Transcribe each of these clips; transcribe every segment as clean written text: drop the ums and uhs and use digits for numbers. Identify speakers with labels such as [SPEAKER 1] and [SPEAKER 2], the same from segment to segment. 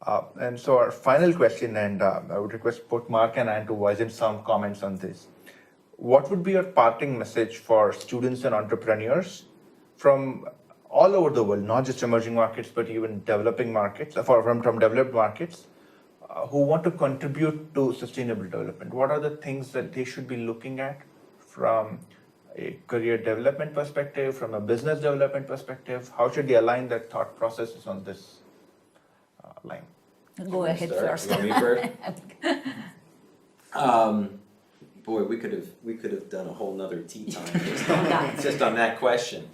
[SPEAKER 1] And so our final question, and I would request both Mark and Anne to voice in some comments on this. What would be your parting message for students and entrepreneurs from all over the world, not just emerging markets, but even developing markets, from developed markets, who want to contribute to sustainable development? What are the things that they should be looking at from a career development perspective, from a business development perspective? How should they align their thought processes on this line?
[SPEAKER 2] Go ahead first.
[SPEAKER 3] You want me first? Boy, we could have done a whole nother tea time just on that question.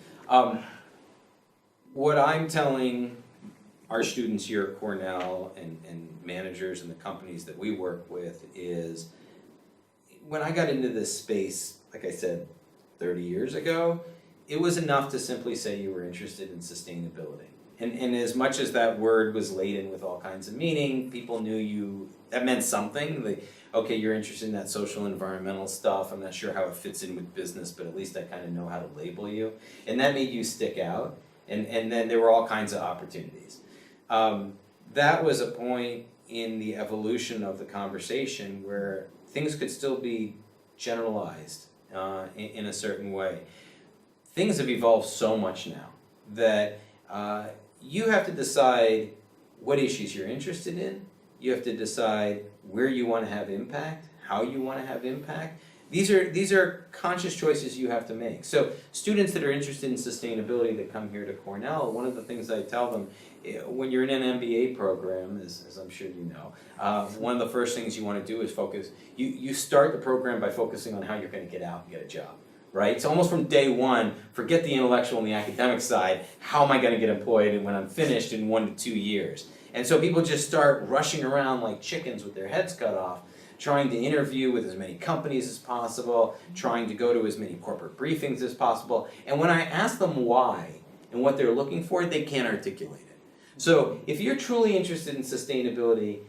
[SPEAKER 3] What I'm telling our students here at Cornell and managers in the companies that we work with is, when I got into this space, like I said, 30 years ago, it was enough to simply say you were interested in sustainability. And as much as that word was laden with all kinds of meaning, people knew that meant something. Okay, you're interested in that social environmental stuff. I'm not sure how it fits in with business, but at least I kind of know how to label you. And that made you stick out. And then there were all kinds of opportunities. That was a point in the evolution of the conversation where things could still be generalized in a certain way. Things have evolved so much now that you have to decide what issues you're interested in. You have to decide where you want to have impact, how you want to have impact. These are conscious choices you have to make. So students that are interested in sustainability that come here to Cornell, one of the things I tell them, when you're in an MBA program, as I'm sure you know, one of the first things you want to do is focus. You start the program by focusing on how you're going to get out and get a job. Right? So almost from day one, forget the intellectual and the academic side, how am I going to get employed and when I'm finished in 1 to 2 years? And so people just start rushing around like chickens with their heads cut off, trying to interview with as many companies as possible, trying to go to as many corporate briefings as possible. And when I ask them why and what they're looking for, they can't articulate it. So if you're truly interested in sustainability,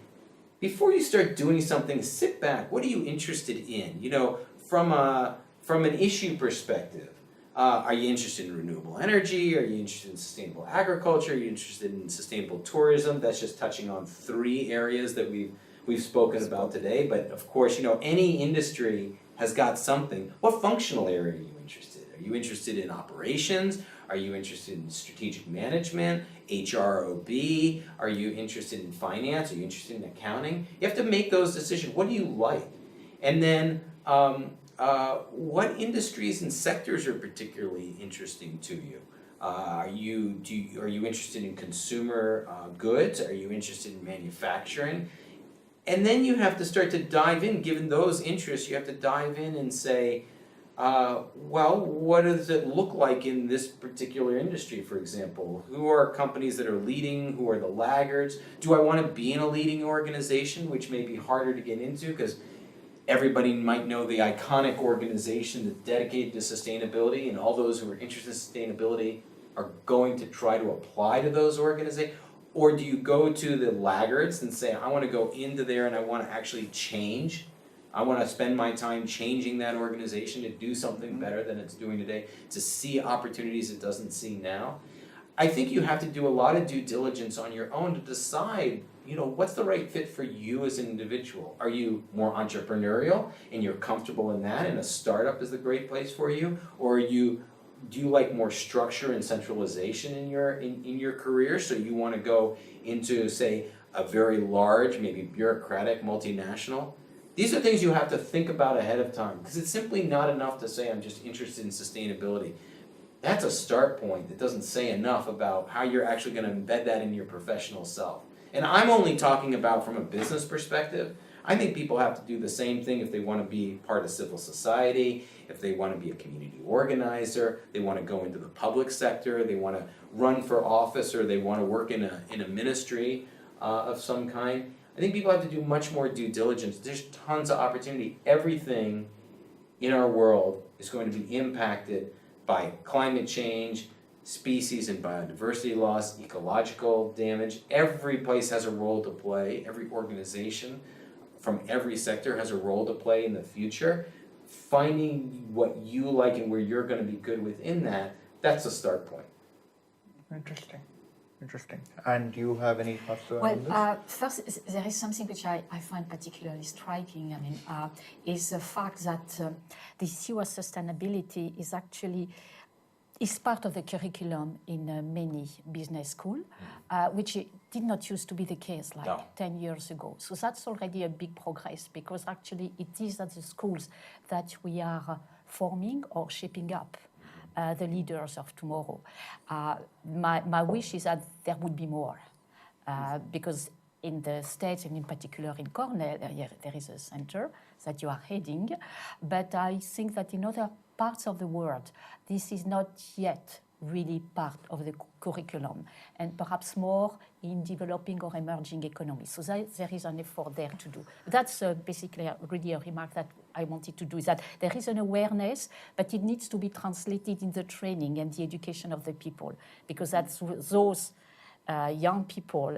[SPEAKER 3] before you start doing something, sit back. What are you interested in? You know, from an issue perspective, are you interested in renewable energy? Are you interested in sustainable agriculture? Are you interested in sustainable tourism? That's just touching on 3 areas that we've spoken about today. But of course, you know, any industry has got something. What functional area are you interested in? Are you interested in operations? Are you interested in strategic management, HROB? Are you interested in finance? Are you interested in accounting? You have to make those decisions. What do you like? And then what industries and sectors are particularly interesting to you? Are you interested in consumer goods? Are you interested in manufacturing? And then you have to start to dive in. Given those interests, you have to dive in and say, well, what does it look like in this particular industry, for example? Who are companies that are leading? Who are the laggards? Do I want to be in a leading organization, which may be harder to get into because everybody might know the iconic organization that's dedicated to sustainability, and all those who are interested in sustainability are going to try to apply to those organizations? Or do you go to the laggards and say, I want to go into there and I want to actually change? I want to spend my time changing that organization to do something better than it's doing today, to see opportunities it doesn't see now. I think you have to do a lot of due diligence on your own to decide, you know, what's the right fit for you as an individual. Are you more entrepreneurial and you're comfortable in that and a startup is the great place for you? Or do you like more structure and centralization in your career, so you want to go into, say, a very large, maybe bureaucratic multinational? These are things you have to think about ahead of time, because it's simply not enough to say I'm just interested in sustainability. That's a start point that doesn't say enough about how you're actually going to embed that in your professional self. And I'm only talking about from a business perspective. I think people have to do the same thing if they want to be part of civil society, if they want to be a community organizer, they want to go into the public sector, they want to run for office, or they want to work in a ministry of some kind. I think people have to do much more due diligence. There's tons of opportunity. Everything in our world is going to be impacted by climate change, species and biodiversity loss, ecological damage. Every place has a role to play. Every organization from every sector has a role to play in the future. Finding what you like and where you're going to be good within that, that's a start point.
[SPEAKER 1] Interesting. Interesting. And do you have any thoughts on
[SPEAKER 2] Well,
[SPEAKER 1] this?
[SPEAKER 2] first, there is something which I find particularly striking. I mean, is the fact that the issue of sustainability is actually is part of the curriculum in many business schools, which it did not used to be the case like 10 years ago. So that's already a big progress because actually it is at the schools that we are forming or shaping up the leaders of tomorrow. My wish is that there would be more because in the States and in particular in Cornell, there is a center that you are heading, but I think that in other parts of the world, this is not yet really part of the curriculum, and perhaps more in developing or emerging economies. So there is an effort there to do. That's basically really a remark that I wanted to do, is that there is an awareness, but it needs to be translated in the training and the education of the people, because that's those young people,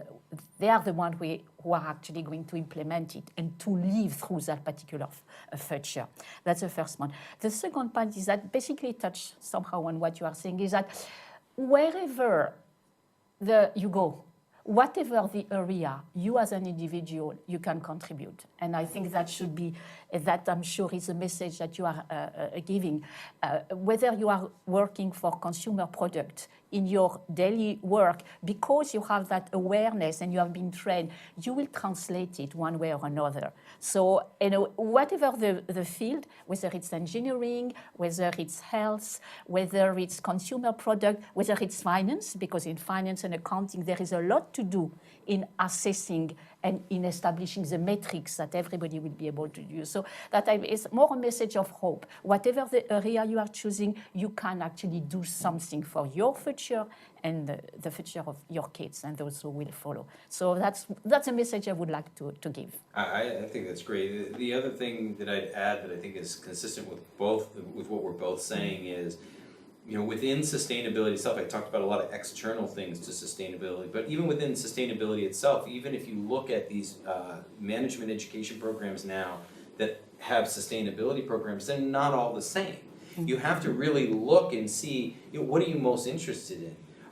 [SPEAKER 2] they are the ones who are actually going to implement it and to live through that particular future. That's the first one. The second point is that basically touch somehow on what you are saying, is that wherever you go, whatever the area, you as an individual, you can contribute. And I think that should be, that I'm sure is a message that you are giving. Whether you are working for consumer product in your daily work, because you have that awareness and you have been trained, you will translate it one way or another. So, whatever the field, whether it's engineering, whether it's health, whether it's consumer product, whether it's finance, because in finance and accounting, there is a lot to do in assessing and in establishing the metrics that everybody will be able to use. So that is more a message of hope. Whatever the area you are choosing, you can actually do something for your future and the future of your kids and those who will follow. So that's a message I would like to give.
[SPEAKER 3] I think that's great. The other thing that I'd add that I think is consistent with what we're both saying is, within sustainability itself, I talked about a lot of external things to sustainability, but even within sustainability itself, even if you look at these management education programs now that have sustainability programs, they're not all the same. You have to really look and see, what are you most interested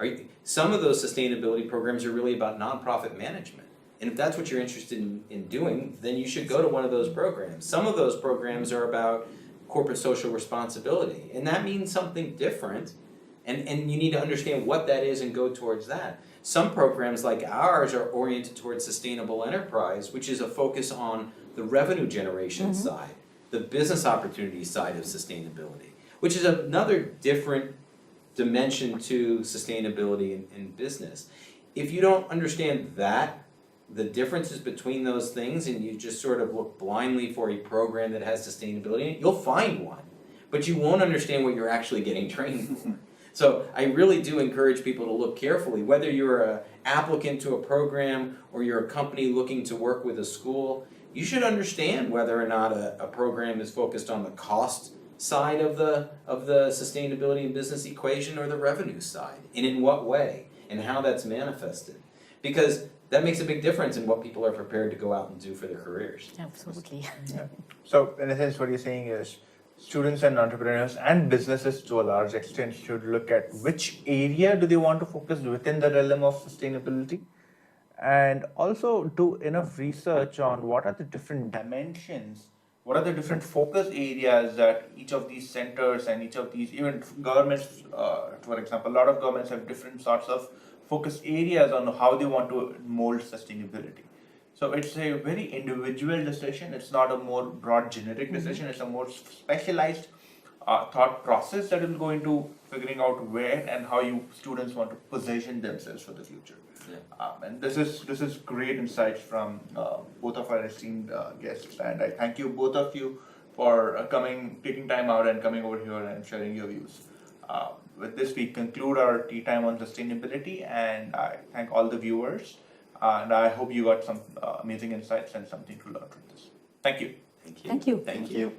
[SPEAKER 3] in? Some of those sustainability programs are really about nonprofit management. And if that's what you're interested in doing, then you should go to one of those programs. Some of those programs are about corporate social responsibility, and that means something different, and you need to understand what that is and go towards that. Some programs like ours are oriented towards sustainable enterprise, which is a focus on the revenue generation side, the business opportunity side of sustainability, which is another different dimension to sustainability in business. If you don't understand that, the differences between those things, and you just sort of look blindly for a program that has sustainability in it, you'll find one, but you won't understand what you're actually getting trained for. So I really do encourage people to look carefully, whether you're an applicant to a program or you're a company looking to work with a school, you should understand whether or not a program is focused on the cost side of the sustainability and business equation or the revenue side, and in what way, and how that's manifested. Because that makes a big difference in what people are prepared to go out and do for their careers.
[SPEAKER 2] Absolutely.
[SPEAKER 1] Yeah. So in a sense, what you're saying is students and entrepreneurs and businesses to a large extent should look at which area do they want to focus within the realm of sustainability, and also do enough research on what are the different dimensions, what are the different focus areas that each of these centers and each of these, even governments, for example, a lot of governments have different sorts of focus areas on how they want to mold sustainability. So it's a very individual decision. It's not a more broad generic decision. It's a more specialized thought process that will go into figuring out where and how you students want to position themselves for the future.
[SPEAKER 3] Yeah.
[SPEAKER 1] And this is great insights from both of our esteemed guests, and I thank you both of you for taking time out and coming over here and sharing your views. With this, we conclude our tea time on sustainability, and I thank all the viewers, and I hope you got some amazing insights and something to learn from this. Thank you.
[SPEAKER 3] Thank you.
[SPEAKER 2] Thank you.
[SPEAKER 3] Thank you.